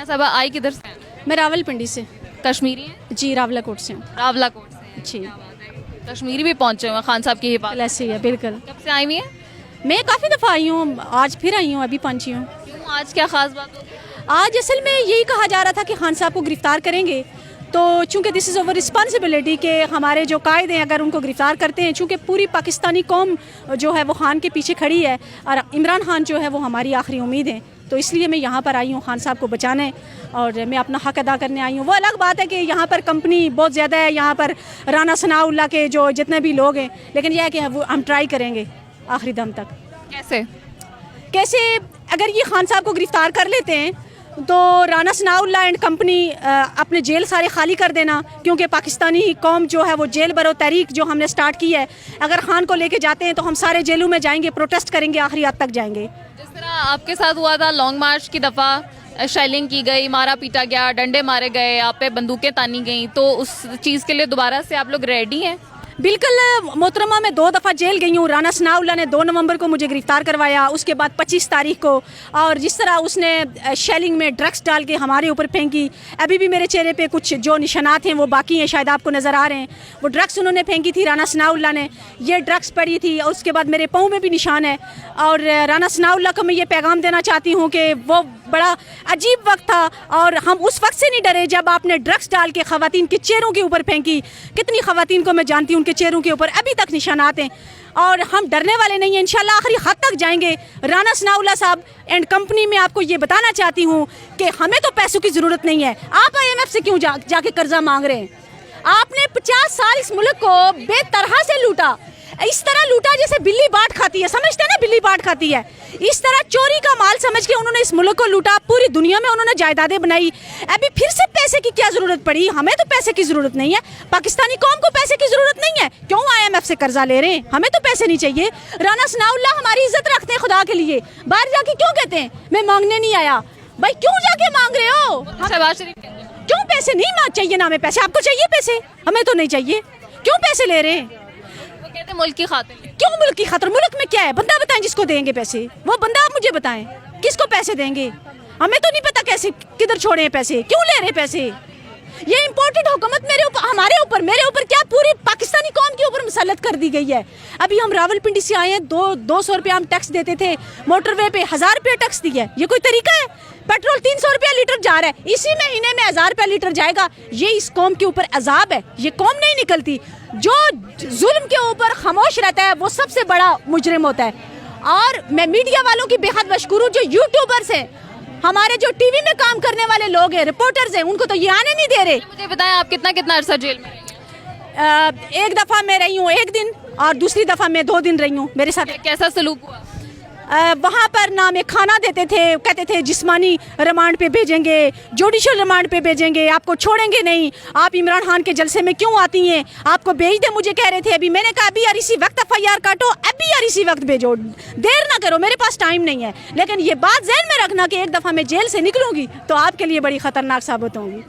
मीना साहब आई किधर से हैं? मैं रावलपिंडी से। कश्मीरी हैं? जी, रावलाकोट से हूँ। रावलाकोट से। जी, कश्मीरी भी पहुंचे हुए हैं खान साहब की हिफाजत। ऐसे ही है बिल्कुल। कब से आई हुई हैं? मैं काफ़ी दफ़ा आई हूँ, आज फिर आई हूँ, अभी पहुँची हूँ। क्यों, आज क्या खास बात होगी? आज असल में यही कहा जा रहा था कि खान साहब को गिरफ़्तार करेंगे, तो चूँकि दिस इज़ ओवर रिस्पॉन्सिबिलिटी कि हमारे जो कायद हैं अगर उनको गिरफ़्तार करते हैं, चूँकि पूरी पाकिस्तानी कौम जो है वो खान के पीछे खड़ी है और इमरान खान जो है वो हमारी आखिरी उम्मीद है, तो इसलिए मैं यहाँ पर आई हूँ खान साहब को बचाने और मैं अपना हक़ अदा करने आई हूँ। वो अलग बात है कि यहाँ पर कंपनी बहुत ज़्यादा है, यहाँ पर राना सनाउल्लाह के जो जितने भी लोग हैं, लेकिन यह है कि हम ट्राई करेंगे आखिरी दम तक। कैसे अगर ये खान साहब को गिरफ़्तार कर लेते हैं तो राना सनाउल्लाह एंड कंपनी अपने जेल सारे खाली कर देना, क्योंकि पाकिस्तानी कौम जो है वो जेल भरो तहरीक जो हमने स्टार्ट की है, अगर खान को लेके जाते हैं तो हम सारे जेलों में जाएंगे, प्रोटेस्ट करेंगे, आखिरी हद तक जाएंगे। जिस तरह आपके साथ हुआ था, लॉन्ग मार्च की दफ़ा शेलिंग की गई, मारा पीटा गया, डंडे मारे गए, आप पे बंदूकें तानी गई, तो उस चीज़ के लिए दोबारा से आप लोग रेडी हैं? बिल्कुल मोहतरमा, मैं 2 दफ़ा जेल गई हूँ। राना सनाउल्लाह ने 2 नवंबर को मुझे गिरफ़्तार करवाया, उसके बाद 25 तारीख को, और जिस तरह उसने शेलिंग में ड्रग्स डाल के हमारे ऊपर फेंकी, अभी भी मेरे चेहरे पे कुछ जो निशानात हैं वो बाकी हैं, शायद आपको नज़र आ रहे हैं। वो ड्रग्स उन्होंने फेंकी थी राना सनाउल्लाह ने, ये ड्रग्स पड़ी थी, और उसके बाद मेरे पाँव में भी निशान है। और राना सनाउल्लाह को मैं ये पैगाम देना चाहती हूँ कि वो बड़ा अजीब वक्त था और हम उस वक्त से नहीं डरे जब आपने ड्रग्स डाल के ख़वातीन के चेहरों के ऊपर फेंकी। कितनी ख़वातीन को मैं जानती हूँ, उनके चेहरों के ऊपर अभी तक निशानात हैं, और हम डरने वाले नहीं हैं, इंशाल्लाह आखिरी हद तक जाएंगे। राना सनाउल्लाह साहब एंड कंपनी में आपको ये बताना चाहती हूँ कि हमें तो पैसों की ज़रूरत नहीं है। आप IMF से क्यों जाके कर्जा मांग रहे हैं? आपने 50 साल इस मुल्क को बेतरह से लूटा, इस तरह लूटा जैसे बिल्ली बाट खाती है, समझते हैं ना, बिल्ली बाट खाती है, इस तरह चोरी का माल समझ के उन्होंने इस मुल्क को लूटा, पूरी दुनिया में उन्होंने जायदादें बनाई। अभी फिर से पैसे की क्या ज़रूरत पड़ी? हमें तो पैसे की ज़रूरत नहीं है, पाकिस्तानी कौम को पैसे की ज़रूरत नहीं है, क्यों IMF से कर्जा ले रहे हैं? हमें तो पैसे नहीं चाहिए। राना सनाउल्लाह हमारी इज्जत रखते हैं, खुदा के लिए बाहर जाके क्यों कहते हैं मैं मांगने नहीं आया? भाई क्यों जाके मांग रहे हो? शहबाज शरीफ क्यों पैसे नहीं चाहिए? ना हमें पैसे, आपको चाहिए पैसे, हमें तो नहीं चाहिए, क्यों पैसे ले रहे हैं? कहते हैं मुल्क की खातिर। क्यों मुल्क की खातिर? मुल्क में क्या है? बंदा बताएं जिसको देंगे पैसे, वो बंदा आप मुझे बताएं किसको पैसे देंगे? हमें तो नहीं पता कैसे किधर छोड़े हैं पैसे, क्यों ले रहे हैं पैसे? ये इम्पोर्टेड हुकूमत मेरे ऊपर, हमारे ऊपर, मेरे ऊपर क्या पूरी पाकिस्तानी कौम के ऊपर मुसल्लत कर दी गई है। अभी हम रावलपिंडी से आए हैं, 200 रुपये हम टैक्स देते थे, मोटरवे पे 1000 रुपये टैक्स दिया है, ये कोई तरीका है? पेट्रोल 300 रुपया लीटर जा रहा है, इसी महीने में 1000 रुपया लीटर जाएगा। ये इस कौम के ऊपर अजाब है, ये कौम नहीं निकलती। जो जुल्म के ऊपर खामोश रहता है वो सबसे बड़ा मुजरिम होता है। और मैं मीडिया वालों की बेहद मशकूर हूँ, जो यूट्यूबर्स हैं, हमारे जो टीवी में काम करने वाले लोग हैं, रिपोर्टर्स हैं, उनको तो ये आने नहीं दे रहे। मुझे बताएं आप कितना अरसा जेल में रही? एक दफ़ा मैं रही हूँ 1 दिन, और दूसरी दफ़ा मैं 2 दिन रही हूँ। मेरे साथ कैसा सलूक हुआ? वहाँ पर ना हमें खाना देते थे, कहते थे जिस्मानी रिमांड पे भेजेंगे, जुडिशल रिमांड पे भेजेंगे, आपको छोड़ेंगे नहीं, आप इमरान खान के जलसे में क्यों आती हैं, आपको भेज दे, मुझे कह रहे थे। अभी मैंने कहा अभी यार इसी वक्त FIR काटो, अभी यार इसी वक्त भेजो, देर ना करो, मेरे पास टाइम नहीं है। लेकिन ये बात ज़हन में रखना कि एक दफ़ा मैं जेल से निकलूँगी तो आपके लिए बड़ी ख़तरनाक साबित होंगी।